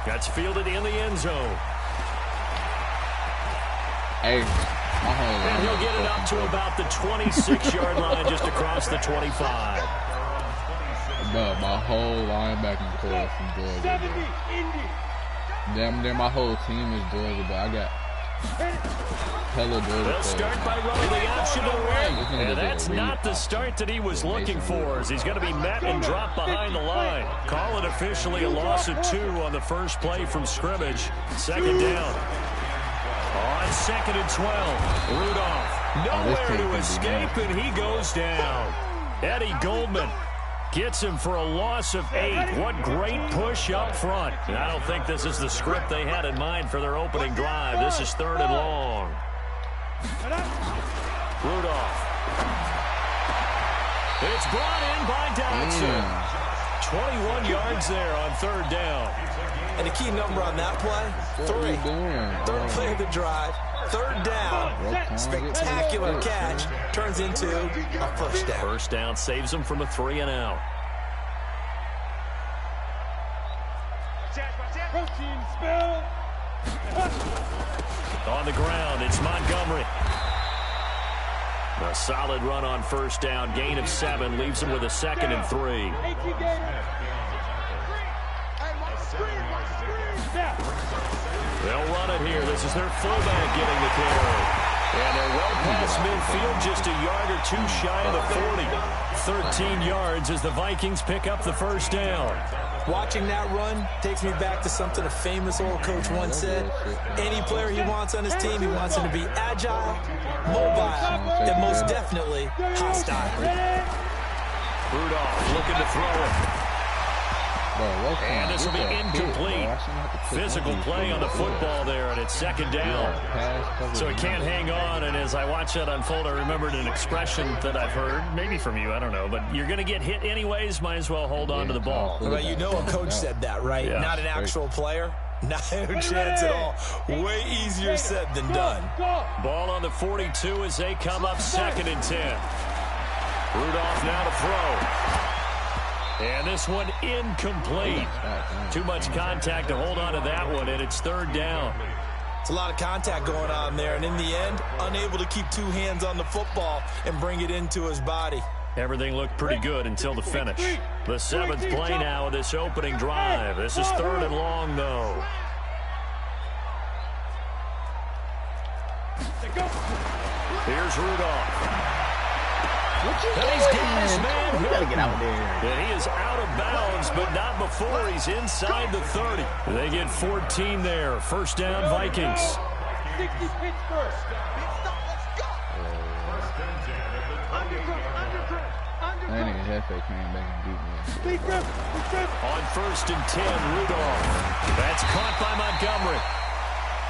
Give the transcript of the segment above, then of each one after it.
That's fielded in the end zone. Hey, and he'll get it up to about the 26-yard line, just across the 25. But my whole linebacking core is from Georgia. Damn near my whole team is Georgia, but I got hella Georgia. They'll start by running the option to right. And that's not the start that he was looking for, as he's going to be met and dropped behind the line. Call it officially a loss of 2 on the first play from scrimmage. Second down. On 2nd and 12, Rudolph nowhere to escape, and he goes down. Eddie Goldman gets him for a loss of 8. What great push up front. And I don't think this is the script they had in mind for their opening drive. This is 3rd and long. Rudolph. It's brought in by Dodson. 21 yards there on 3rd down. And the key number on that play, 3. Third play of the drive, 3rd down. Spectacular catch turns into a first down. First down saves him from a 3 and out. On the ground, it's Montgomery. A solid run on first down. Gain of 7 leaves him with a 2nd and 3. They'll run it here. This is their fullback getting the carry. And they're well past midfield, just a yard or 2 shy of the 40. 13 yards as the Vikings pick up the first down. Watching that run takes me back to something a famous old coach once said. Any player he wants on his team, he wants him to be agile, mobile, and most definitely hostile. Rudolph looking to throw it. And this will be incomplete. Physical play on the football there, and it's 2nd down. So it can't hang on, and as I watch that unfold, I remembered an expression that I've heard, maybe from you, I don't know, but you're going to get hit anyways, might as well hold on to the ball. Well, you know a coach said that, right? Yeah. Not an actual player. Not a chance at all. Way easier said than done. Ball on the 42 as they come up 2nd and 10. Rudolph now to throw. And this one incomplete. Too much contact to hold on to that one, and it's 3rd down. It's a lot of contact going on there, and in the end, unable to keep 2 hands on the football and bring it into his body. Everything looked pretty good until the finish. The 7th play now of this opening drive. This is 3rd and long, though. Here's Rudolph. And he's got his man. You gotta get out there. And he is out of bounds, but not before he's inside the 30. They get 14 there. First down, Vikings. 60 pitch first. That nigga Hefe came back and beat me. On 1st and 10, Rudolph. That's caught by Montgomery.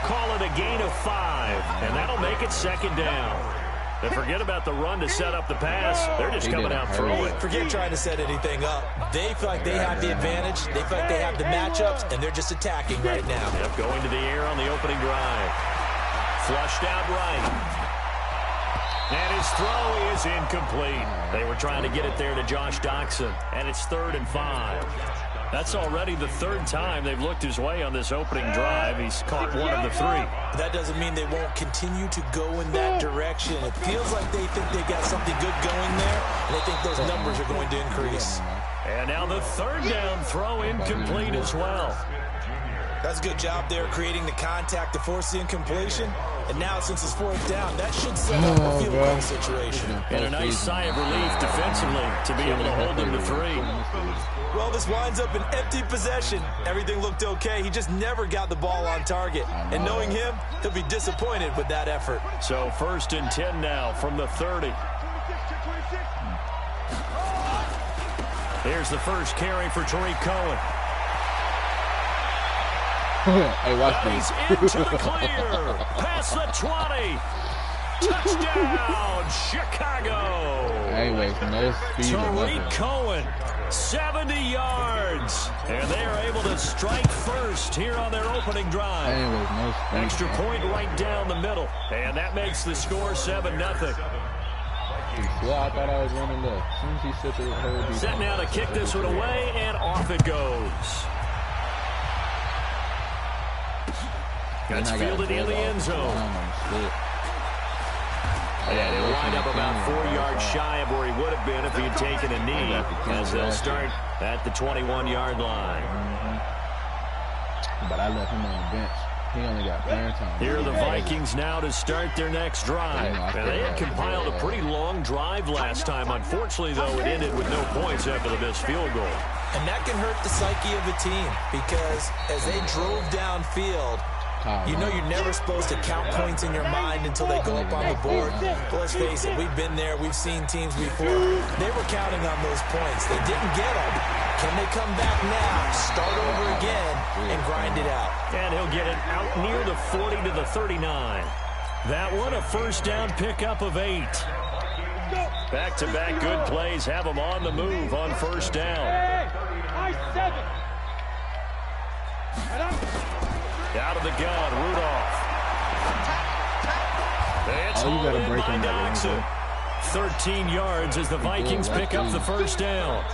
Call it a gain of 5, and that'll make it 2nd down. And forget about the run to set up the pass. They're just coming out throwing. Forget trying to set anything up. They feel like they have the advantage. They feel like they have the matchups, and they're just attacking right now. Yep, going to the air on the opening drive. Flushed out right. And his throw is incomplete. They were trying to get it there to Josh Doxson, and it's 3rd and 5. That's already the 3rd time they've looked his way on this opening drive. He's caught 1 of the 3. That doesn't mean they won't continue to go in that direction. It feels like they think they got something good going there, and they think those numbers are going to increase. And now the 3rd down throw incomplete as well. That's a good job there creating the contact to force the incompletion. And now since it's 4th down, that should set up a field goal situation. And a nice sigh of relief defensively to be able to hold them to 3. Well, this winds up an empty possession. Everything looked okay. He just never got the ball on target. And knowing him, he'll be disappointed with that effort. So 1st and 10 now from the 30. Here's the first carry for Tariq Cohen. Hey, watch He's into the clear. Past the 20. Touchdown, Chicago. Anyways, no speed. Tariq Cohen, 70 yards. And they are able to strike first here on their opening drive. Anyways, no speed. Extra point right down the middle. And that makes the score 7-0. Yeah, I thought I was running left. As soon as he set the whole defense. Set now to kick this one away, and off it goes. That's fielded in the end zone. And he'll wind up about 4 yards shy of where he would have been if he had taken a knee, as they'll start at the 21-yard line. But I left him on the bench. He only got playing time. Here are the Vikings now to start their next drive. And they had compiled a pretty long drive last time. Unfortunately, though, it ended with no points after the missed field goal. And that can hurt the psyche of a team, because as they drove downfield, you know you're never supposed to count points in your mind until they go up on the board. But let's face it, we've been there. We've seen teams before. They were counting on those points. They didn't get them. Can they come back now, start over again, and grind it out? And he'll get it out near the 40 to the 39. That one a first down pickup of 8. Back-to-back good plays have them on the move on first down. Out of the gun, Rudolph. It's you got to break him that 13 yards as the Vikings pick up the first down.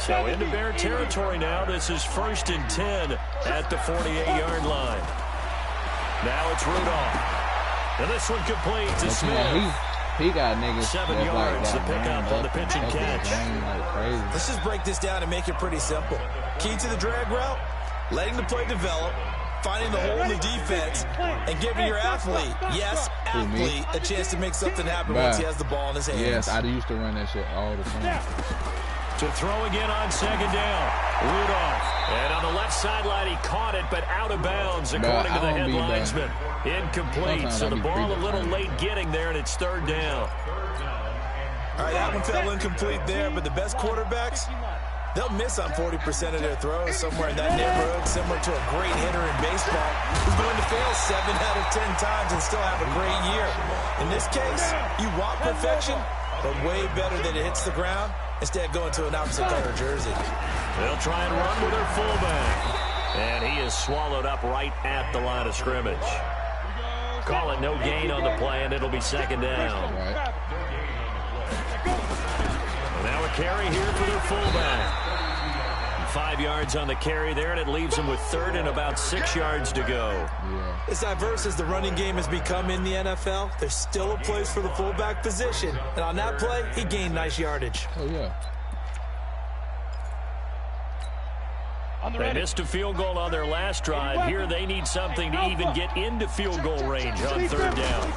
So into Bear territory now. This is 1st and 10 at the 48-yard line. Now it's Rudolph. And this one complete to Smith. He got niggas 7 yards to pick up on the pitch and catch. Let's just break this down and make it pretty simple. Key to the drag route, letting the play develop, finding the hole in the defense, and giving your athlete, yes, athlete, a chance to make something happen once he has the ball in his hands. Yes, I used to run that shit all the time. To throw again on second down, Rudolph. And on the left sideline, he caught it, but out of bounds, according to the head linesman. Incomplete, so the ball a little late getting there, and it's 3rd down. All right, that one fell incomplete there, but the best quarterbacks, they'll miss on 40% of their throws somewhere in that neighborhood, similar to a great hitter in baseball who's going to fail 7 out of 10 times and still have a great year. In this case, you want perfection, but way better that it hits the ground instead of going to an opposite color jersey. They'll try and run with their fullback. And he is swallowed up right at the line of scrimmage. Call it no gain on the play, and it'll be 2nd down. Now a carry here for their fullback. 5 yards on the carry there, and it leaves him with 3rd and about 6 yards to go. As diverse as the running game has become in the NFL, there's still a place for the fullback position. And on that play, he gained nice yardage. Oh, yeah. They missed a field goal on their last drive. Here they need something to even get into field goal range on 3rd down.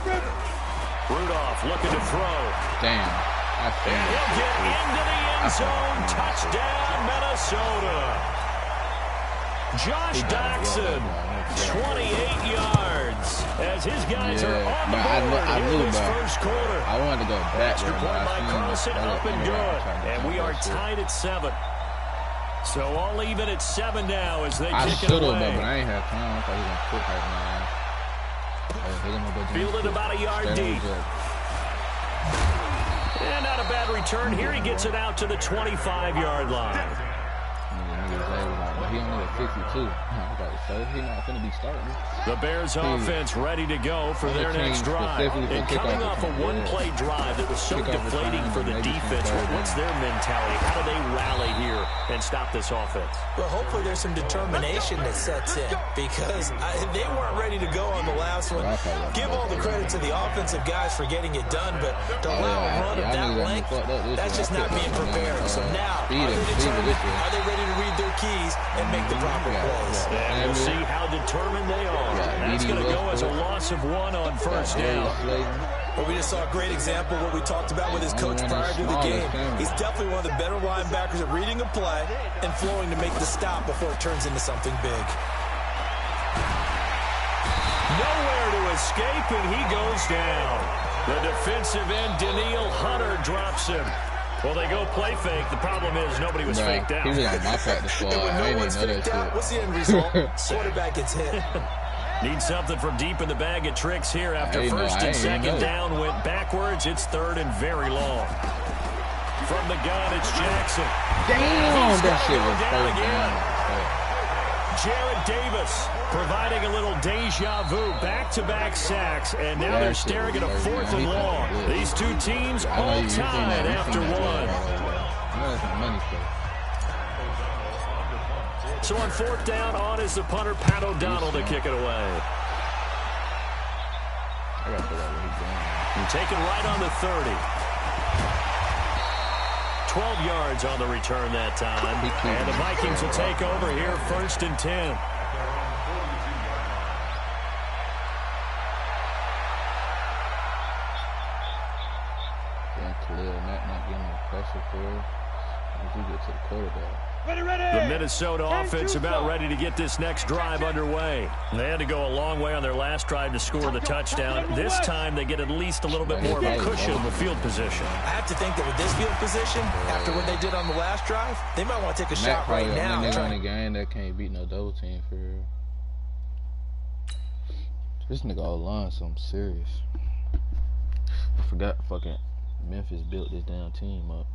Rudolph looking to throw. Damn. And he'll get into the end zone. Touchdown, Minnesota. Josh Doxson, 28 yards, as his guys are on the board in this first quarter. I wanted to go back. Extra point by Carlson, up and good. And we are tied at 7. So all even at 7 now as they kick it away. But I ain't have time. I thought he was going to quit right now. Fielded about a yard deep. And not a bad return. Here he gets it out to the 25-yard line. He only at 52. He's not going to be starting. The Bears offense ready to go for their next drive. And coming off a one-play drive that was so deflating for the defense, what's their mentality? How do they rally here and stop this offense? Well, hopefully there's some determination that sets in, because they weren't ready to go on the last one. Give all the credit to the offensive guys for getting it done, but to allow a run of that length, that's just not being prepared. So now, are they determined? Are they ready to read their keys and make the proper plays? And we'll see how determined they are. That's going to go as a loss of 1 on first down. Well, we just saw a great example of what we talked about with his coach prior to the game. He's definitely one of the better linebackers at reading a play and flowing to make the stop before it turns into something big. Nowhere to escape, and he goes down. The defensive end, Daniil Hunter, drops him. Well, they go play fake. The problem is nobody was faked out. He was on my practice squad. And when no one's faked out, what's the end result? Quarterback gets hit. Need something from deep in the bag of tricks here after first and second down went backwards. It's 3rd and very long. From the gun, it's Jackson. Damn, that shit was down again. Jared Davis providing a little deja vu, back-to-back sacks, and now they're staring at a 4th and long. These two teams all tied after 1. So on 4th down, on is the punter, Pat O'Donnell, to kick it away. I got to figure out what he's doing. And taken right on the 30. 12 yards on the return that time. And the Vikings will take over here, 1st and 10. Not getting the pressure for it. If we get to the quarterback. The Minnesota offense about ready to get this next drive underway. They had to go a long way on their last drive to score the touchdown. This time they get at least a little bit more of a cushion with field position. I have to think that with this field position, after what they did on the last drive, they might want to take a shot right now. Nigga in the game that can't beat no double team for real. This nigga all line something serious. I forgot fucking Memphis built this damn team up.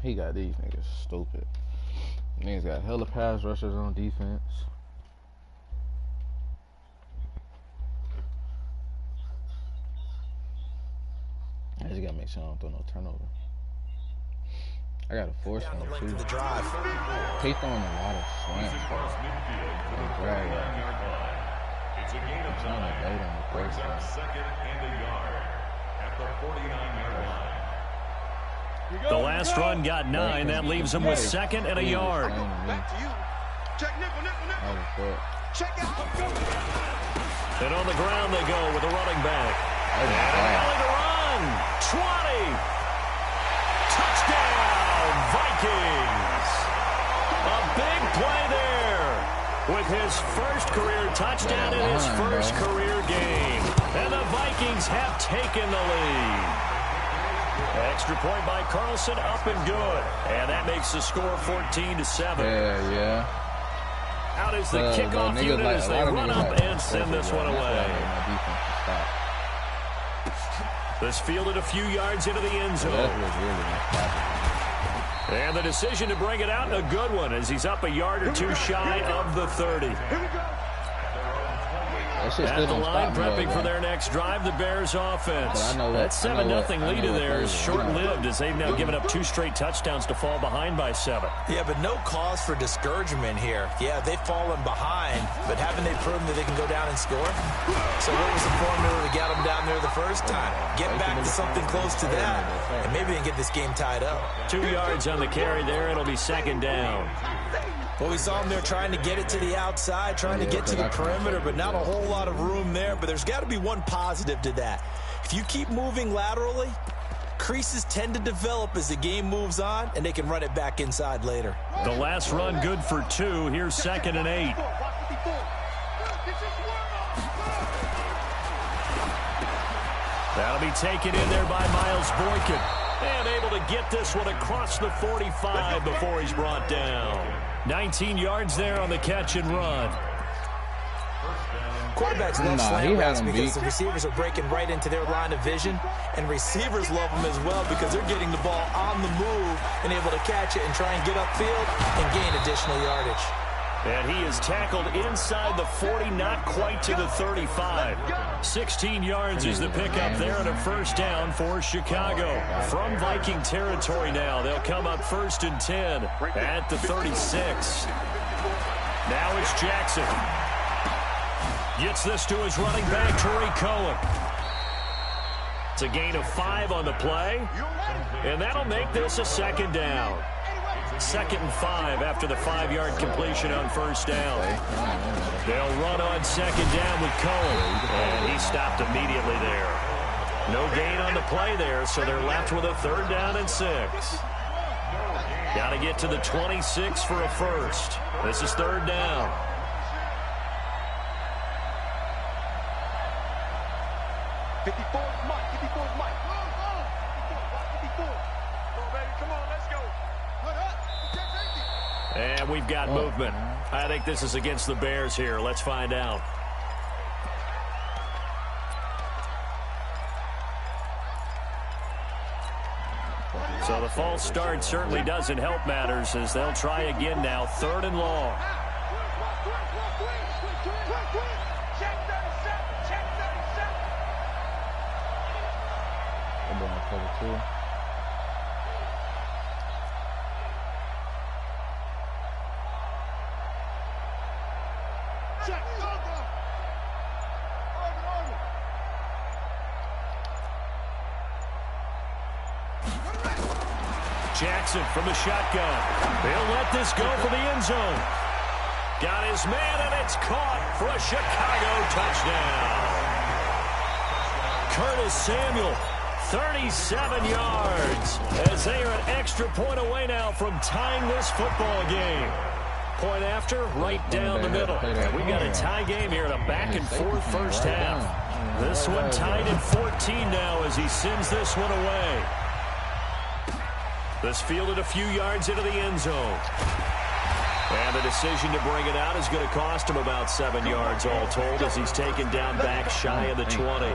He got these niggas stupid. Niggas got hella pass rushers on defense. I just gotta make sure I don't throw no turnover. I gotta force him too. He throwing a lot of slants. Drag out. I'm trying to bait on the first one. 2nd and a yard at the 49-yard line. The last run got 9. That leaves him with 2nd and a yard. Back to you. Check nickel. Check out. And on the ground they go with the running back. And rally to run. 20. Touchdown, Vikings. A big play there with his first career touchdown in his first career game. And the Vikings have taken the lead. Extra point by Carlson, up and good. And that makes the score 14-7. Yeah. Out is the kickoff unit as they run up and send this one away. This fielded a few yards into the end zone. And the decision to bring it out, a good one, as he's up a yard or two shy of the 30. At the line, prepping for their next drive, the Bears offense. That 7-0 lead of theirs short-lived as they've now given up 2 straight touchdowns to fall behind by 7. Yeah, but no cause for discouragement here. Yeah, they've fallen behind, but haven't they proven that they can go down and score? So what was the formula to get them down there the first time? Get back to something close to that, and maybe they can get this game tied up. 2 yards on the carry there. It'll be 2nd down. Well, we saw them there trying to get it to the outside, trying to get to the perimeter, but not a whole lot of room there. But there's got to be one positive to that. If you keep moving laterally, creases tend to develop as the game moves on, and they can run it back inside later. The last run good for 2. Here's 2nd and 8. That'll be taken in there by Miles Boykin. And able to get this one across the 45 before he's brought down. 19 yards there on the catch and run. Quarterbacks love slant routes because the receivers are breaking right into their line of vision, and receivers love them as well because they're getting the ball on the move and able to catch it and try and get upfield and gain additional yardage. And he is tackled inside the 40, not quite to the 35. 16 yards is the pickup there and a 1st down for Chicago. From Viking territory now, they'll come up 1st and 10 at the 36. Now it's Jackson. Gets this to his running back, Tariq Cohen. It's a gain of 5 on the play, and that'll make this a 2nd down. 2nd and 5 after the 5-yard completion on 1st down. They'll run on 2nd down with Cohen, and he stopped immediately there. No gain on the play there, so they're left with a 3rd down and 6. Got to get to the 26 for a 1st. This is 3rd down. And we've got movement. I think this is against the Bears here. Let's find out. So the false start certainly doesn't help matters as they'll try again now. 3rd and long. Jackson from the shotgun. He'll let this go for the end zone. Got his man, and it's caught for a Chicago touchdown. Curtis Samuel, 37 yards, as they are an extra point away now from tying this football game. Point after, right down the middle. And we got a tie game here in a back-and-forth first half. This one tied at 14 now as he sends this one away. This fielded a few yards into the end zone. And the decision to bring it out is going to cost him about 7 yards all told as he's taken down back shy of the 20.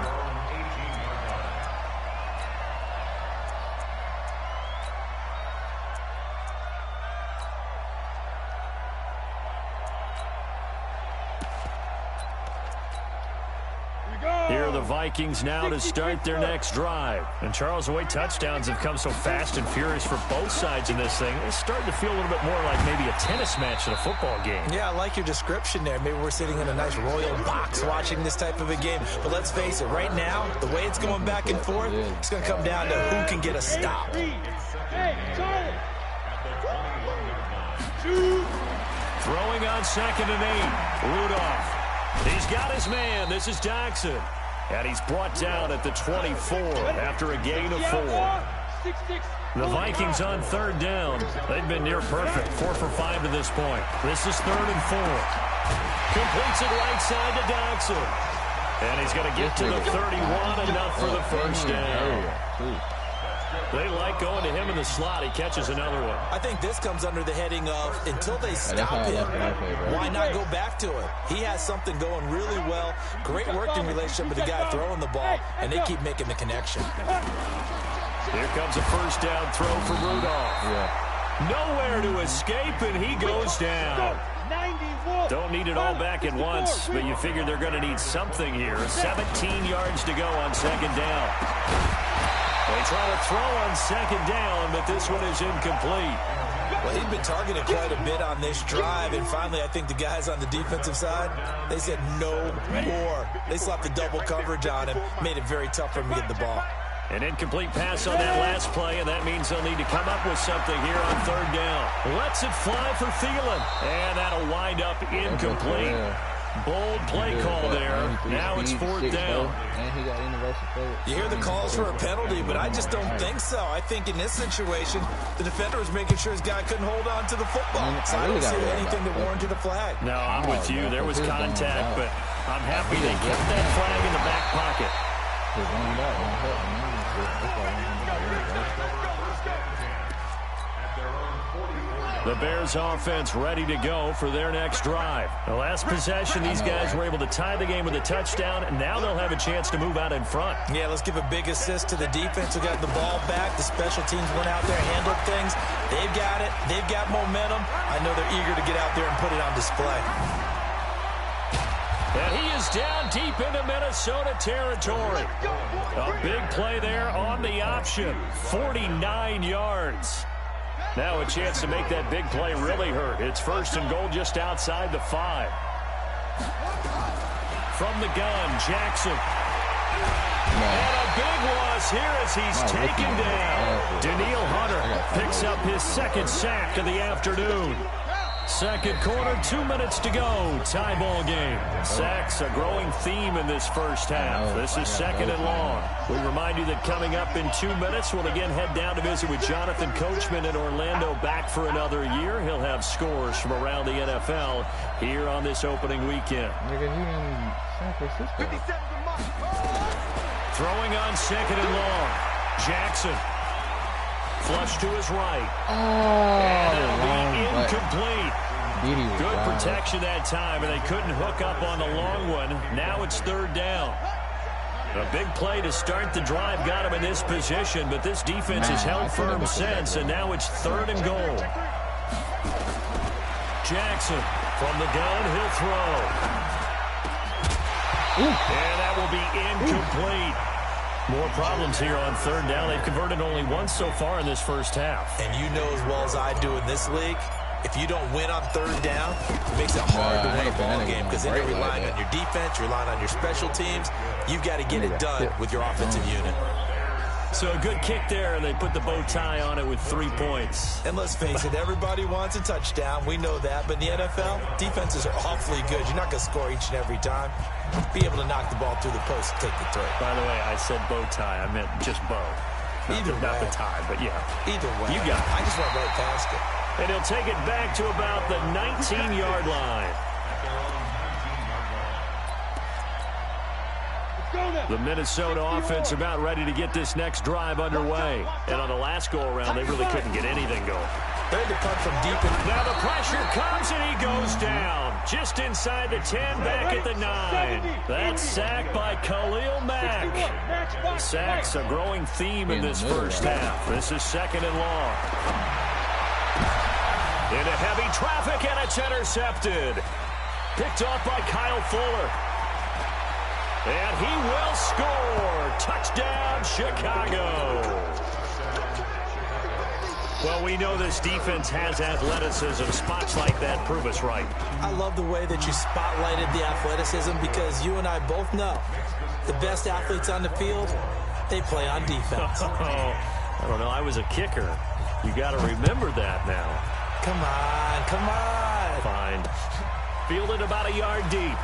Here are the Vikings now to start their next drive. And Charles, the way touchdowns have come so fast and furious for both sides in this thing, it's starting to feel a little bit more like maybe a tennis match in a football game. Yeah, I like your description there. Maybe we're sitting in a nice royal box watching this type of a game. But let's face it, right now, the way it's going back and forth, it's going to come down to who can get a stop. Throwing on 2nd and 8. Rudolph. He's got his man. This is Jackson. And he's brought down at the 24 after a gain of 4. The Vikings on 3rd down. They've been near perfect. 4 for 5 to this point. This is 3rd and 4. Completes it right side to Jackson. And he's going to get to the 31, enough for the first down. They like going to him in the slot. He catches another one. I think this comes under the heading of until they stop him, why not go back to it? He has something going really well. Great working relationship with the guy throwing the ball, and they keep making the connection. Here comes a first down throw for Rudolph. Nowhere to escape, and he goes down. Don't need it all back at once, but you figure they're going to need something here. 17 yards to go on 2nd down. They try to throw on 2nd down, but this one is incomplete. Well, he's been targeted quite a bit on this drive, and finally I think the guys on the defensive side, they said no more. They slapped the double coverage on him, made it very tough for him to get the ball. An incomplete pass on that last play, and that means they'll need to come up with something here on 3rd down. Lets it fly for Thielen, and that'll wind up incomplete. Bold play call there. Now it's 4th down. You hear the calls for a penalty, but I just don't think so. I think in this situation, the defender was making sure his guy couldn't hold on to the football. So I don't see anything that warranted a flag. No, I'm with you. There was contact, but I'm happy they kept that flag in the back pocket. The Bears offense ready to go for their next drive. The last possession, these guys were able to tie the game with a touchdown, and now they'll have a chance to move out in front. Yeah, let's give a big assist to the defense who got the ball back. The special teams went out there, handled things. They've got it. They've got momentum. I know they're eager to get out there and put it on display. And he is down deep into Minnesota territory. A big play there on the option. 49 yards. Now a chance to make that big play really hurt. It's 1st and goal just outside the 5. From the gun, Jackson. And a big loss here as he's taken down. Daniil Hunter picks up his 2nd sack of the afternoon. 2nd quarter, 2 minutes to go. Tie ball game. Sacks a growing theme in this first half. This is 2nd and long. We remind you that coming up in 2 minutes, we'll again head down to visit with Jonathan Coachman in Orlando, back for another year. He'll have scores from around the NFL here on this opening weekend. Throwing on 2nd and long. Jackson. Flush to his right. And it'll be incomplete. Good protection that time, and they couldn't hook up on the long one. Now it's 3rd down. A big play to start the drive got him in this position, but this defense has held firm since, and now it's 3rd and goal. Jackson from the gun, he'll throw. And that will be incomplete. More problems here on 3rd down. They've converted only once so far in this first half. And you know as well as I do in this league, if you don't win on 3rd down, it makes it hard to win a ball game because then you're relying on your defense, you're relying on your special teams. You've got to get it done with your offensive unit. So a good kick there, and they put the bow tie on it with 3 points. And let's face it, everybody wants a touchdown. We know that. But in the NFL, defenses are awfully good. You're not going to score each and every time. Be able to knock the ball through the post and take the throw. By the way, I said bow tie. I meant just bow. Not the tie, but yeah. Either way. You got it. I just went right past it. And he'll take it back to about the 19-yard line. The Minnesota offense about ready to get this next drive underway. And on the last go-around, they really couldn't get anything going. They had to punt from deep. Now the pressure comes, and he goes down. Just inside the 10, back at the 9. That's sacked by Khalil Mack. Sacks a growing theme in this first half. This is 2nd and long. Into heavy traffic, and it's intercepted. Picked off by Kyle Fuller. And he will score. Touchdown, Chicago. Well, we know this defense has athleticism. Spots like that prove us right. I love the way that you spotlighted the athleticism because you and I both know the best athletes on the field, they play on defense. I don't know. I was a kicker. You got to remember that now. Come on, come on. Fine. Fielded about a yard deep.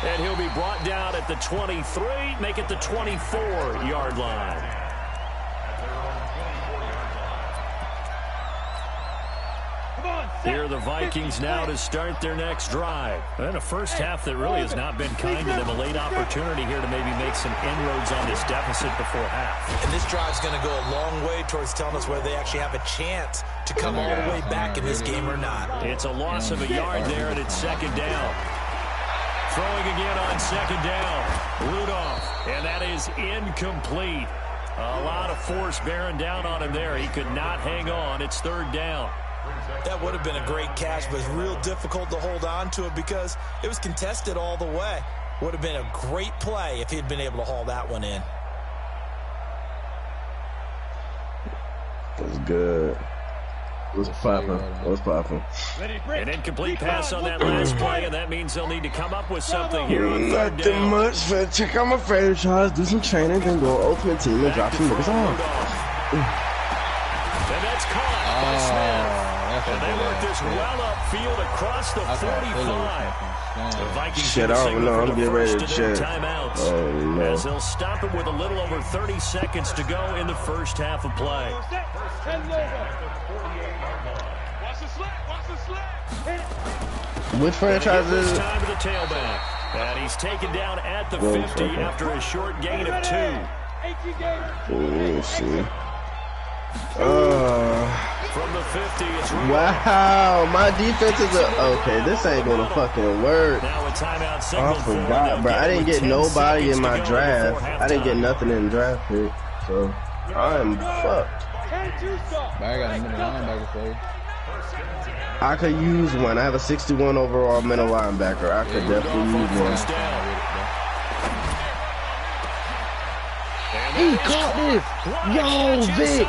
And he'll be brought down at the 23, make it the 24-yard line. Here are the Vikings now to start their next drive. And a first half that really has not been kind to them. A late opportunity here to maybe make some inroads on this deficit before half. And this drive's going to go a long way towards telling us whether they actually have a chance to come all the way back in this game or not. It's a loss of a yard there, and it's 2nd down. Throwing again on 2nd down. Rudolph, and that is incomplete. A lot of force bearing down on him there. He could not hang on. It's 3rd down. That would have been a great catch, but it's real difficult to hold on to it because it was contested all the way. Would have been a great play if he'd been able to haul that one in. That's good. What's popping? What's popping? An incomplete pass on that last play, and that means they'll need to come up with something here on 3rd Nothing down. much. Check out my franchise, do some training, then go Ultimate Team and drop some niggas off. And that's caught by Smith. And they work this well upfield across the 45. The Vikings Shit, I don't know. I'm getting ready to check. Timeouts. Oh, no. As they'll stop it with a little over 30 seconds to go in the first half of play. Which franchise is it? Time to the tailback. And he's taken down at the 50 after a short gain of 2. Let's see. From the 50, it's Wow, my defense is okay, this ain't gonna fucking work. Now a timeout I signaled for forgot, them. bro. I didn't get nobody in my Before draft. I didn't get halftime. nothing in the draft pick, so I'm fucked. But I got a middle linebacker for you. I could use one. I have a 61 overall middle linebacker. I could definitely use one. First down. He caught this. Yo, Vic.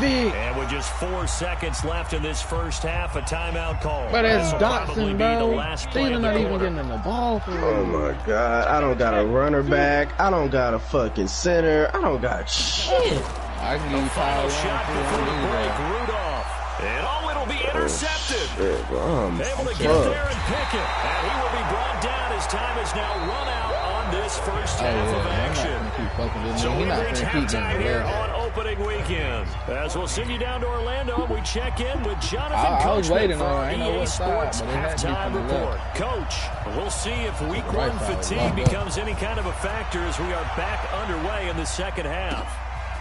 Vic. And with just 4 seconds left in this first half, a timeout call. But that's This will probably Dotson, be the bro. last play Steelers of the not even quarter. getting in the ball for Oh my god, I don't got a runner back. I don't got a fucking center. I don't got shit. I can give you Final Kyle shot before the break, Long. Rudolph. And it'll be intercepted. Shit, bro, I'm Able to get fucked. there and pick it. And he will be brought down as time is now run out on this first Oh, half of yeah, I'm not action. going to keep fucking with So him. we He's not reach going to keep halftime getting here the on opening weekend. As we'll send you down to Orlando, we check in with Jonathan I was Coachman waiting for on it. our I ain't know EA what side, Sports but it had to be halftime from the report. left. Coach, we'll see if week Right one side was fatigue locked up. becomes any kind of a factor as we are back underway in the second half.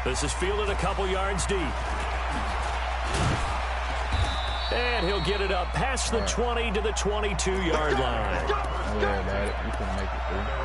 This is fielded a couple yards deep. And he'll get it up past the 20 to the 22-yard line. Don't worry about it. You can make it through.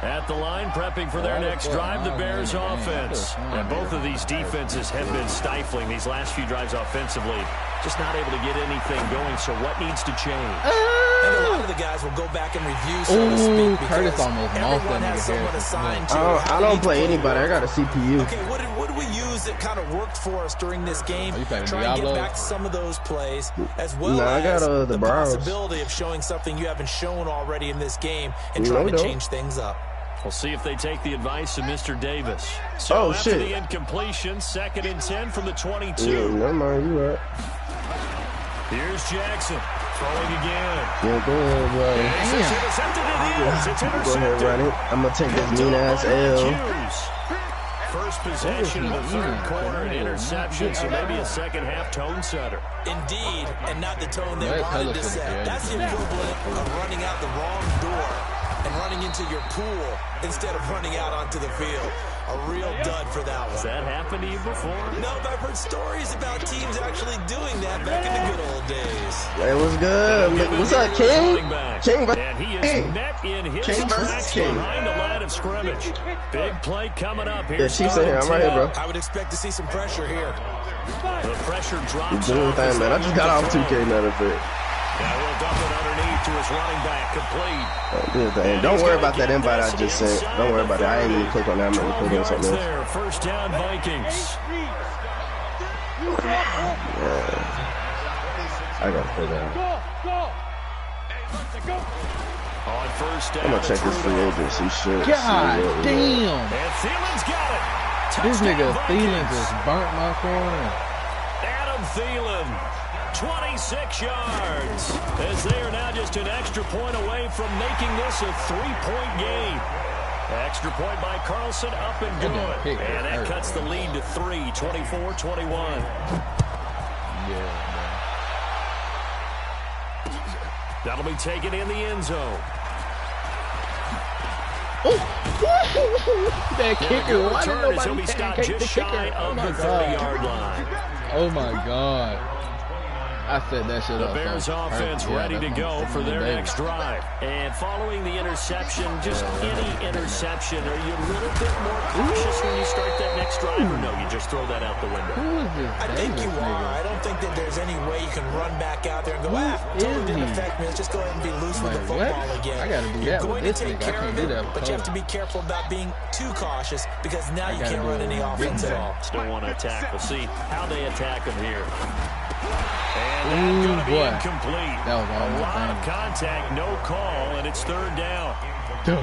At the line, prepping for their next drive, the Bears offense. And both of these defenses have been stifling these last few drives offensively. Just not able to get anything going, so what needs to change? And a lot of the guys will go back and review, so to speak, because Curtis almost mouthed everyone that has nigga someone Harris. assigned to I don't play anybody. I got a CPU. Okay, what did we use that kind of worked for us during this game? you playing Try and get Diablo? back to some of those plays, as well Nah, I got, as the Browns. possibility of showing something you haven't shown already in this game and trying to change things up. We'll see if they take the advice of Mr. Davis. So after the incompletion, 2nd and 10 from the 22. Yeah, never mind, you right. Here's Jackson. Throwing again. Yeah, go ahead, bro. It's intercepted. It's intercepted. Go ahead, run it. I'm going to take this mean-ass L. First possession of the 3rd quarter, an interception, so maybe a second-half tone setter. Indeed, and not the tone they wanted to set. That's the equivalent of running out the wrong door and running into your pool instead of running out onto the field. A real dud for that one. Has that happened to you before? No, but I've heard stories about teams actually doing that back in the good old days. Hey, what's good? What's up, King? King, and he is met in his tracks behind the line of scrimmage. Big play coming up here. Yeah, Chiefs in here. I'm right here, bro. I would expect to see some pressure here. The pressure drops. You doing thing, man. I just got off 2K, matter of fact. Now he'll dump it underneath to his running back, complete. Don't worry about that invite I just sent. Don't worry about that. I ain't even click on that. I'm going to click on something else. There, first down, Vikings. Yeah. I got to play that. On first down, I'm going to check this free agency shit. God damn. And Thielen's got it. This nigga Thielen just burnt my corner. Adam Thielen. 26 yards, as they are now just an extra point away from making this a 3-point game. Extra point by Carlson, up and good. And that cuts the lead to 3, 24-21. Yeah, That'll be taken in the end zone. That kicker, why did nobody he'll be stopped just shy of the 30-yard line. Oh, my God. I set that shit the up. The Bears offense ready to go for their next drive. And following the interception, just any interception, are you a little bit more cautious when you start that next drive, or no, you just throw that out the window? Who is this? I think you are. I don't think that there's any way you can run back out there and go, totally didn't affect me. Let's just go ahead and be loose with the football again. I got to do that with this nigga. I can't do that with but you have to be careful about being too cautious because now you can't run any offense at all. Still want to attack. We'll see how they attack him here. And that's going to be incomplete. That was a lot of contact, no call, and it's 3rd down.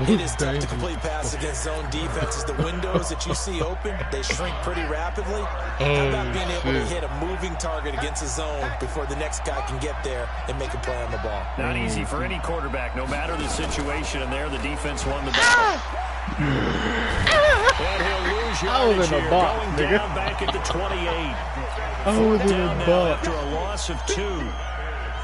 It is tough to complete passes against zone defenses. The windows that you see open, they shrink pretty rapidly. How about being able to hit a moving target against a zone before the next guy can get there and make a play on the ball? Not easy for any quarterback, no matter the situation. And there, the defense won the battle. And he'll lose yardage here, going down back at the 28. I was in a box. After a loss of 2.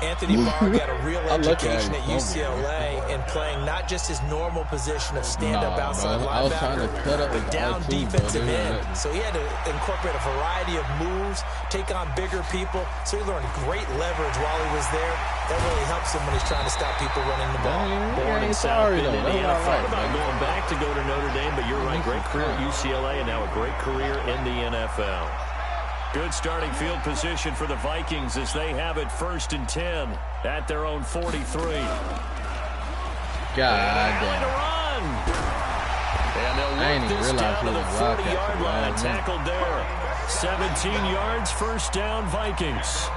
Anthony Barr got a real education at UCLA and playing not just his normal position of stand-up outside linebacker, but down defensive end. So he had to incorporate a variety of moves, take on bigger people. So he learned great leverage while he was there. That really helps him when he's trying to stop people running the ball. Born in South Bend, Indiana. Thought about going back to go to Notre Dame, but you're right. Great career at UCLA and now a great career in the NFL. Good starting field position for the Vikings as they have it 1st and 10 at their own 43. God damn. And they'll work this down to the 40-yard line. Tackled there. 17 yards, 1st down, Vikings.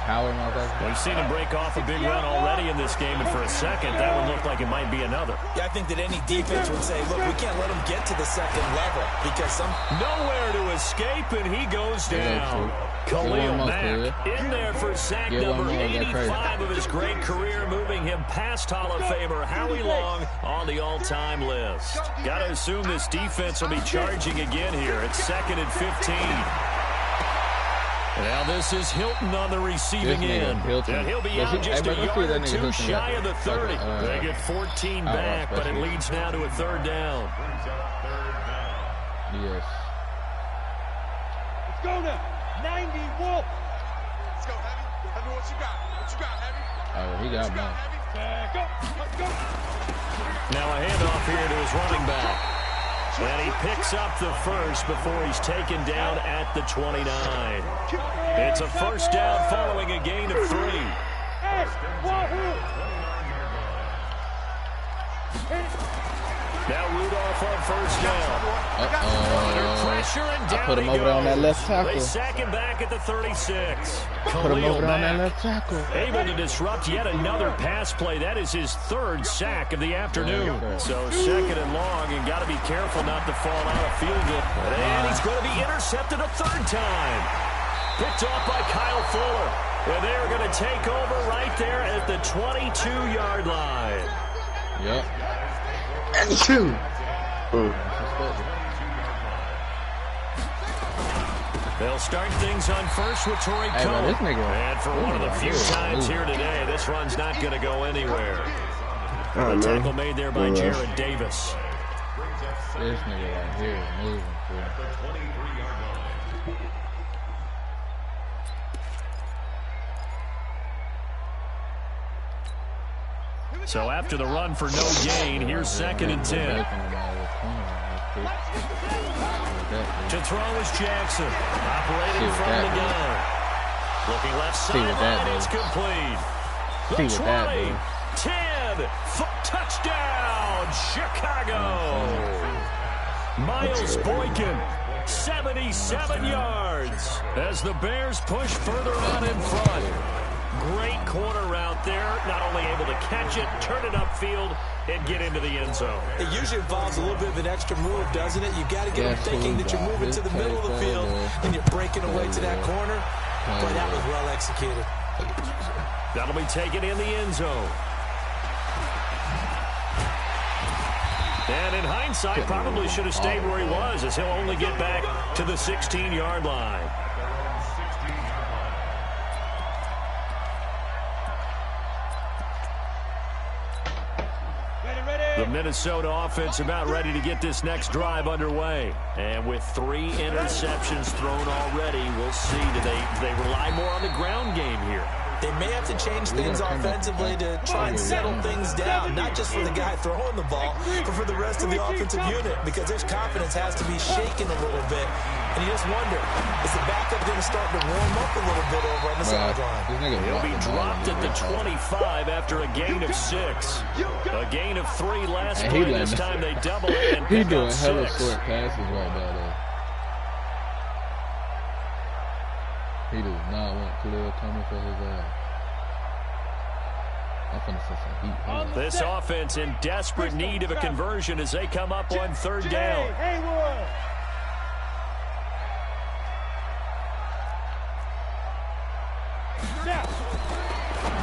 We've seen him break off a big run already in this game, and for a second, that one looked like it might be another. Yeah, I think that any defense would say, look, we can't let him get to the second level because nowhere to escape, and he goes down. Khalil Mack in there for sack number 85 of his great career, moving him past Hall of Famer Howie Long on the all-time list. Got to assume this defense will be charging again here. It's 2nd and 15. Now this is Hilton on the receiving end. And he'll be out just a yard or 2 shy of the 30. They get 14 back, but it leads now to a 3rd down. Yes. Let's go now. 90 Wolf. Let's go, Heavy. Heavy, what you got? What you got, Heavy? Oh, he got mine. Let's go. Now a handoff here to his running back. And he picks up the first before he's taken down at the 29. It's a 1st down following a gain of 3. Now Rudolph on first down. Under pressure and down I put him he over goes. on that left tackle. They sack him back at the 36. Put him over on that left tackle. Able to disrupt yet another pass play. That is his third sack of the afternoon. So second and long, and got to be careful not to fall out of field goal. And he's going to be intercepted a third time. Picked off by Kyle Fuller. And they're going to take over right there at the 22-yard line. Yep. And two. They'll start things on first with Torrey Cohen. And for one of the few times here today, this run's not going to go anywhere. The tackle made there by Jared Davis. This nigga right here is moving. So after the run for no gain, here's 2nd and 10. To throw is Jackson. Operating from the gun. Looking left sideline, it's complete. The 20, 10, touchdown, Chicago. Miles Boykin, 77 yards as the Bears push further on in front. Great corner route there, not only able to catch it, turn it upfield, and get into the end zone. It usually involves a little bit of an extra move, doesn't it? You've got to get them thinking that you're moving to the middle of the field and you're breaking away to that corner. But that was well executed. That'll be taken in the end zone. And in hindsight, probably should have stayed where he was, as he'll only get back to the 16-yard line. The Minnesota offense about ready to get this next drive underway. And with 3 interceptions thrown already, we'll see. Do they rely more on the ground game here? They may have to change things offensively to try and settle things down, not just for the guy throwing the ball, but for the rest of the offensive unit, because their confidence has to be shaken a little bit. And you just wonder, is the backup going to start to warm up a little bit over on the sideline? He'll be dropped at the 25 after a gain of 6. A gain of 3 last play. This time they double it and pick up 6. He's doing hella short passes right now, though. He does not want Khalil coming for his ass. I'm finna set some heat. This offense in desperate need of a conversion as they come up on 3rd down.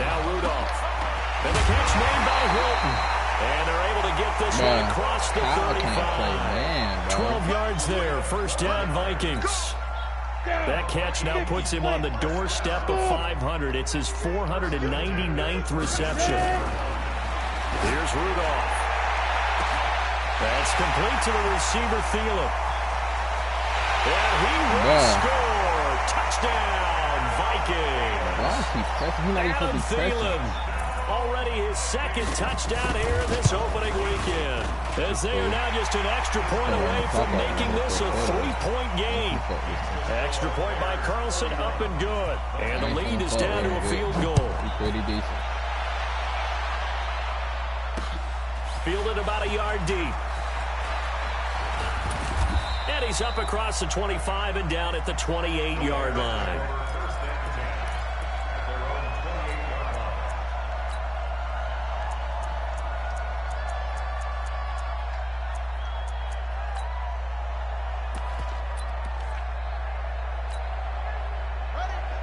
Now Rudolph. And the catch made by Hilton. And they're able to get this one across the 35. 12 yards there. First down, Vikings. That catch now puts him on the doorstep of 500. It's his 499th reception. Here's Rudolph. That's complete to the receiver, Thielen. And he will score. Touchdown, Vikings. Adam Thielen. Already his 2nd touchdown here in this opening weekend. As they are now just an extra point away from making this a 3-point game. Extra point by Carlson, up and good. And the lead is down to a field goal. Pretty decent. Fielded about a yard deep. And he's up across the 25 and down at the 28-yard line.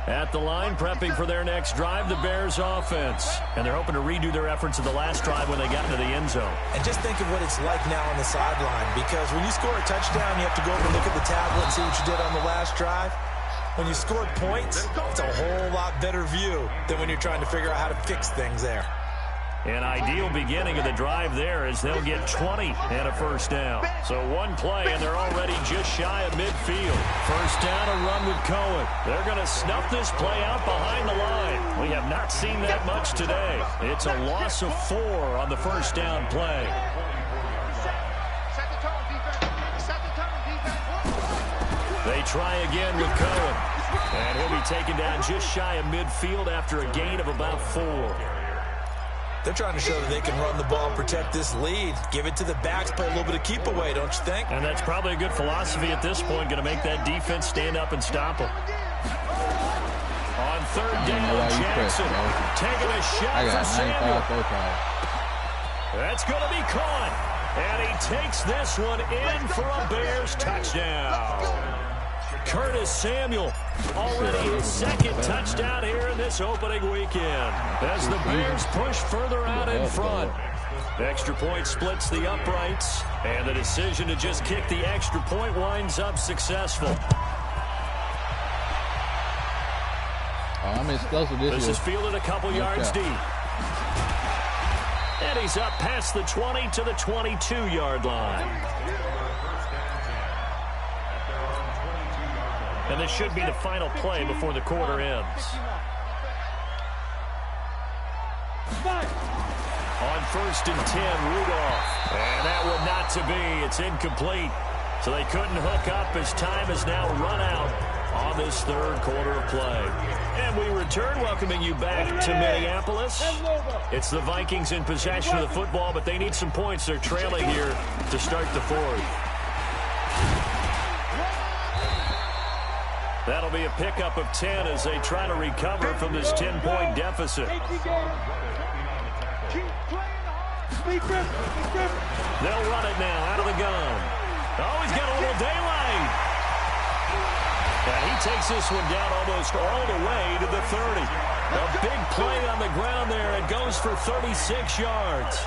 At the line, prepping for their next drive, the Bears offense. And they're hoping to redo their efforts of the last drive when they got into the end zone. And just think of what it's like now on the sideline, because when you score a touchdown, you have to go over and look at the tablet and see what you did on the last drive. When you scored points, it's a whole lot better view than when you're trying to figure out how to fix things there. An ideal beginning of the drive there as they'll get 20 and a first down. So one play, and they're already just shy of midfield. First down, a run with Cohen. They're going to snuff this play out behind the line. We have not seen that much today. It's a loss of 4 on the first down play. They try again with Cohen. And he'll be taken down just shy of midfield after a gain of about 4. They're trying to show that they can run the ball and protect this lead. Give it to the backs, play a little bit of keep away, don't you think? And that's probably a good philosophy at this point, going to make that defense stand up and stop them. On third down, Jackson taking a shot for Samuel. That's going to be caught. And he takes this one in for a Bears touchdown. Curtis Samuel, already his second touchdown here in this opening weekend, as the Bears push further out in front. The extra point splits the uprights, and the decision to just kick the extra point winds up successful. I'm explosive this is fielded a couple yards deep. And he's up past the 20 to the 22-yard line. And this should be the final play before the quarter ends. On 1st and 10, Rudolph. And that one not to be. It's incomplete. So they couldn't hook up as time has now run out on this third quarter of play. And we return, welcoming you back to Minneapolis. It's the Vikings in possession of the football, but they need some points. They're trailing here to start the fourth. That'll be a pickup of 10 as they try to recover from this 10-point deficit. They'll run it now out of the gun. Oh, he's got a little daylight. And he takes this one down almost all the way to the 30. A big play on the ground there. It goes for 36 yards.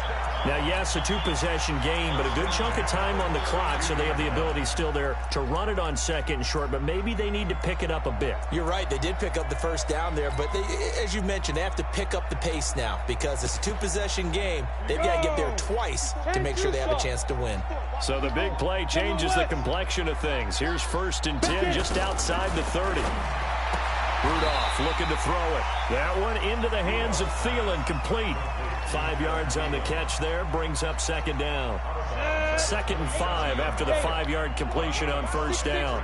Now, yes, a two-possession game, but a good chunk of time on the clock, so they have the ability still there to run it on second and short, but maybe they need to pick it up a bit. You're right. They did pick up the first down there, but as you mentioned, they have to pick up the pace now because it's a two-possession game. They've got to get there twice to make sure they have a chance to win. So the big play changes the complexion of things. Here's 1st and 10 just outside the 30. Rudolph looking to throw it. That one into the hands of Thielen, complete. 5 yards on the catch there, brings up second down. 2nd and 5 after the 5-yard completion on first down.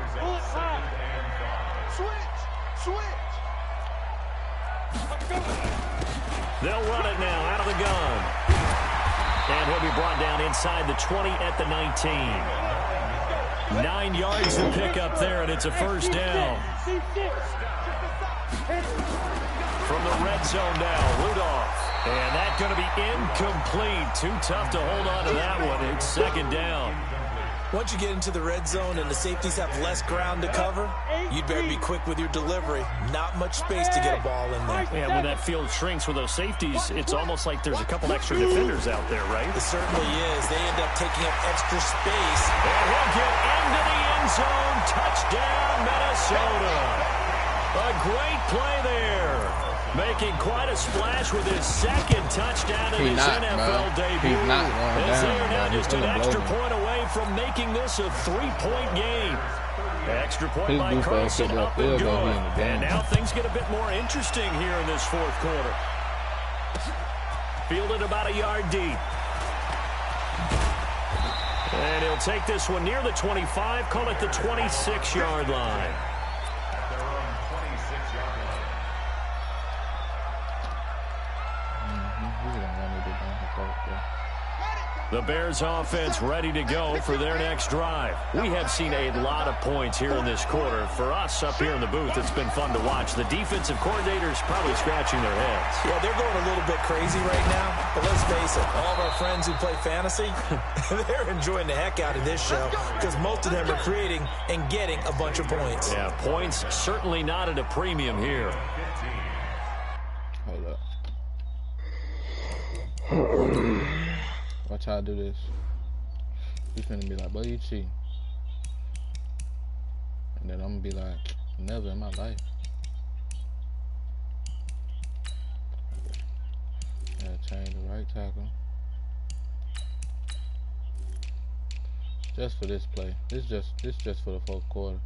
They'll run it now out of the gun. And he'll be brought down inside the 20 at the 19. 9 yards to pick up there, and it's a first down. From the red zone now, Rudolph. And that's going to be incomplete. Too tough to hold on to that one. It's second down. Once you get into the red zone and the safeties have less ground to cover, you'd better be quick with your delivery. Not much space to get a ball in there. Yeah, when that field shrinks with those safeties, it's almost like there's a couple extra defenders out there, right? It certainly is. They end up taking up extra space. And he'll get into the end zone. Touchdown, Minnesota. A great play there. Making quite a splash with his second touchdown in his NFL debut. As they are now just an extra point away from making this a 3-point game. Extra point by Carlson, up and good. And now things get a bit more interesting here in this fourth quarter. Fielded about a yard deep. And he'll take this one near the 25, call it the 26-yard line. The Bears offense ready to go for their next drive. We have seen a lot of points here in this quarter. For us up here in the booth, it's been fun to watch. The defensive coordinators probably scratching their heads. Yeah, they're going a little bit crazy right now. But let's face it, all of our friends who play fantasy, they're enjoying the heck out of this show because most of them are creating and getting a bunch of points. Yeah, points certainly not at a premium here. Hold up. Watch how I do this. He's finna be like, boy, you cheating. And then I'm gonna be like, never in my life. Gotta change the right tackle. Just for this play. This just for the fourth quarter.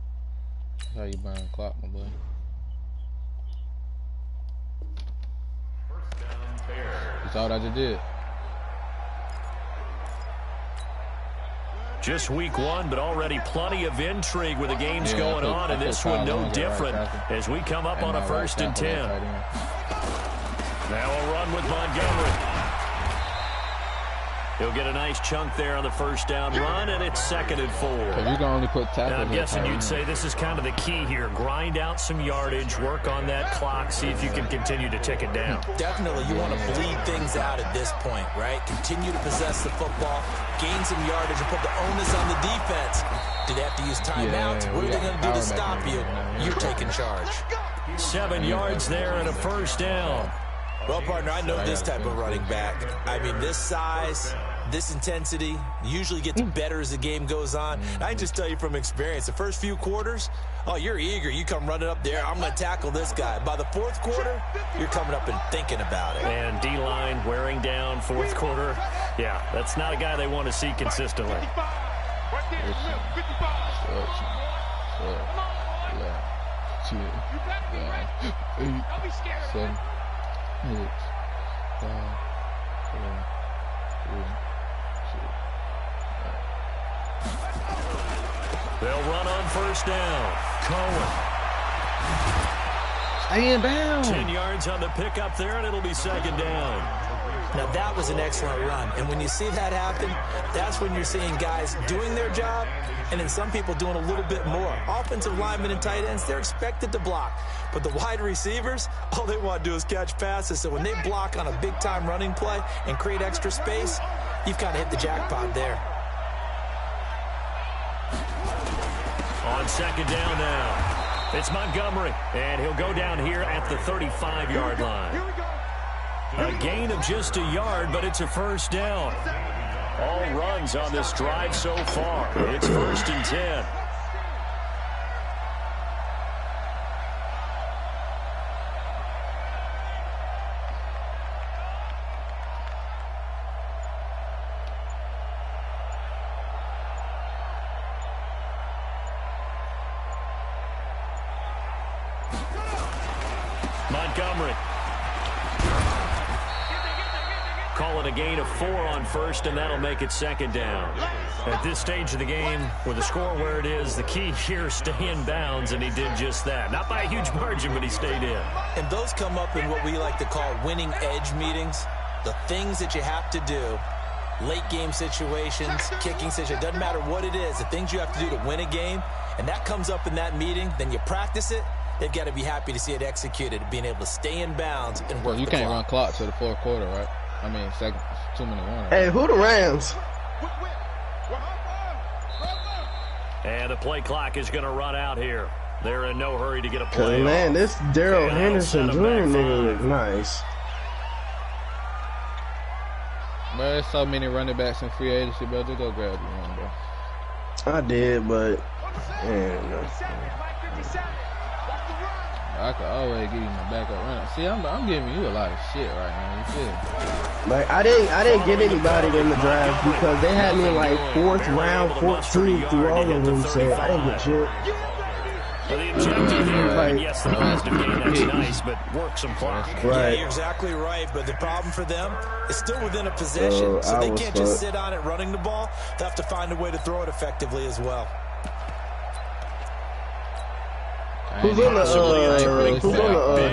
That's how you burn the clock, my boy. That's all I just did. Just week one, but already plenty of intrigue with the games going on, and this one no different as we come up on a 1st and 10. Now a run with Montgomery. He'll get a nice chunk there on the first down run, and it's 2nd and 4. Because you can only put tackles. I'm guessing you'd say this is kind of the key here. Grind out some yardage, work on that clock, see if you can continue to tick it down. Definitely, you want to bleed things out at this point, right? Continue to possess the football, gain some yardage, and put the onus on the defense. Do they have to use timeouts? What are they going to do to stop you? You're taking charge. 7 yards there and a first down. Well, partner, I know this type of running back. I mean, this size, this intensity usually gets better as the game goes on. I can just tell you from experience, the first few quarters, oh, you're eager. You come running up there, I'm going to tackle this guy. By the 4th quarter, you're coming up and thinking about it. And D-line wearing down 4th quarter. Yeah, that's not a guy they want to see consistently. 7, 8, 5, 4, 3, 2. They'll run on first down. Cohen. Stay in bounds. 10 yards on the pickup there, and it'll be 2nd down. Now, that was an excellent run. And when you see that happen, that's when you're seeing guys doing their job and then some people doing a little bit more. Offensive linemen and tight ends, they're expected to block. But the wide receivers, all they want to do is catch passes. So when they block on a big-time running play and create extra space, you've kind of hit the jackpot there. On 2nd down now, it's Montgomery. And he'll go down here at the 35-yard line. A gain of just a yard, but it's a first down. All runs on this drive so far. It's 1st and 10. Montgomery. Call it a gain of 4 on first, and that'll make it 2nd down. At this stage of the game, with the score where it is, the key here, stay in bounds, and he did just that. Not by a huge margin, but he stayed in. And those come up in what we like to call winning edge meetings. The things that you have to do, late game situations, kicking situations, doesn't matter what it is, the things you have to do to win a game, and that comes up in that meeting, then you practice it. They've got to be happy to see it executed, being able to stay in bounds and work you the can't clock. run clock to the 4th quarter, right? I mean, second, 2 minute warning. Hey, who the Rams? And the play clock is going to run out here. They're in no hurry to get a play. Man, this Daryl Henderson Jr. nigga look nice. Bro, there's so many running backs in free agency, bro. Just go grab the one, bro. I did, but man, no. I could always give you my backup runner. See, I'm giving you a lot of shit right now. You feel me? Like I didn't get anybody in the draft because they had me in like 4th round, 14 through all of them. So I didn't get shit. Well, the objective here, yes, the positive game, that's nice, but work some clock. Right. Yeah, you're exactly right, but the problem for them is still within a possession, so they can't just sit on it running the ball. They have to find a way to throw it effectively as well. Who's on the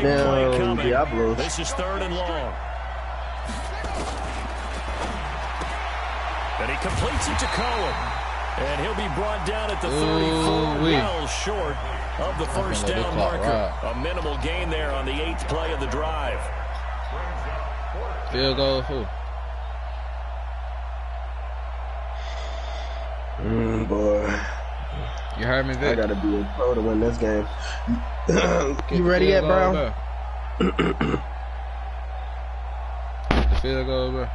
damn Diablos? This is 3rd and long. And he completes it to Cohen. And he'll be brought down at the 34, well short of the first down marker. A minimal gain there on the 8th play of the drive. Field goal, who? Boy. You heard me, Vic? I gotta be a pro to win this game. You ready yet, bro? The field goal, bro.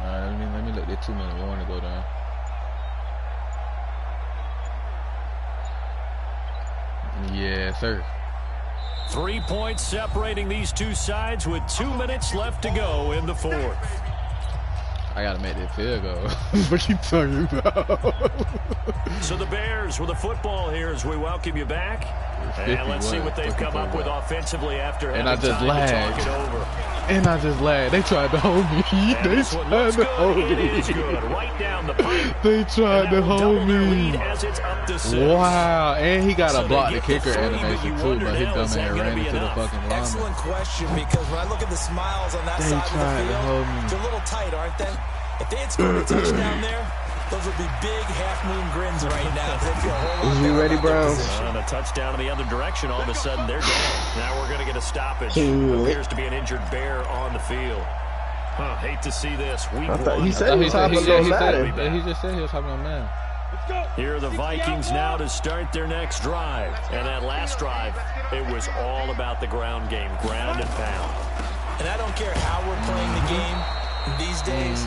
Alright, let me let that 2 minute warning go down. Yeah, sir. 3 points separating these two sides with 2 minutes left to go in the 4th. I gotta make that field goal. What you talking about? So the Bears with the football here as we welcome you back. And let's see what they've come up with offensively after and I just lagged. And I just lagged. They tried to hold me. They tried to hold me. Right down the pipe. They tried to hold me. Wow. And he got a block the kicker animation too, but his dumb ass ran into the fucking line. Excellent question, because when I look at the smiles on that side of the field, they're a little tight, aren't they? If they had scored a touchdown there, those would be big half-moon grins right now. They feel a whole lot. You ready, Browns? On a touchdown in the other direction, all of a sudden they're down. Now we're going to get a stoppage. Appears to be an injured bear on the field. Hate to see this. Week one. He said he was hopping on Madden. He just said he was hopping on Madden. Here are the Vikings now to start their next drive. And that last drive, it was all about the ground game, ground and pound. And I don't care how we're playing the game. These days,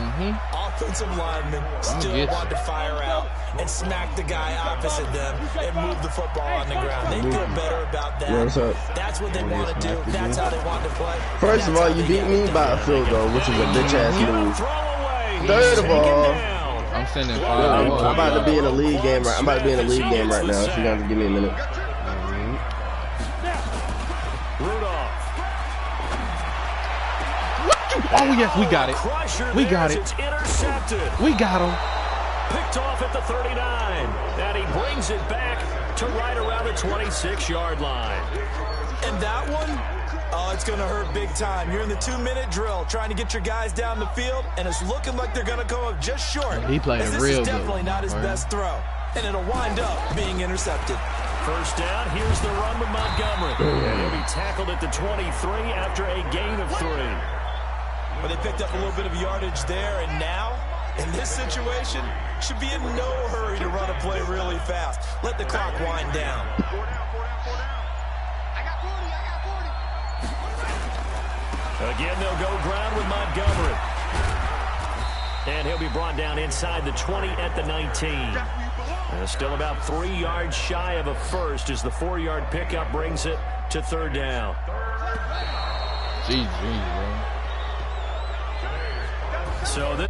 offensive linemen still want to fire out and smack the guy opposite them and move the football on the ground. They feel better about that. That's what they want to do. That's how they want to play. First of all, you beat me by a field goal, which is a bitch-ass move. Third of all, I'm sending I'm about to be in a league game right. I'm about to be in a league game right now. So you guys give me a minute. Oh, yes, we got it. We got it. We got him. Picked off at the 39. And he brings it back to right around the 26-yard line. And that one, oh, it's going to hurt big time. You're in the 2-minute drill trying to get your guys down the field, and it's looking like they're going to come up just short. He played real good. This is definitely not his best throw, and it'll wind up being intercepted. First down, here's the run with Montgomery. And he'll be tackled at the 23 after a gain of 3. But they picked up a little bit of yardage there, and now, in this situation, should be in no hurry to run a play really fast. Let the clock wind down. Again, they'll go ground with Montgomery. And he'll be brought down inside the 20 at the 19. And still about 3 yards shy of a first as the 4-yard pickup brings it to third down. GG, bro. So this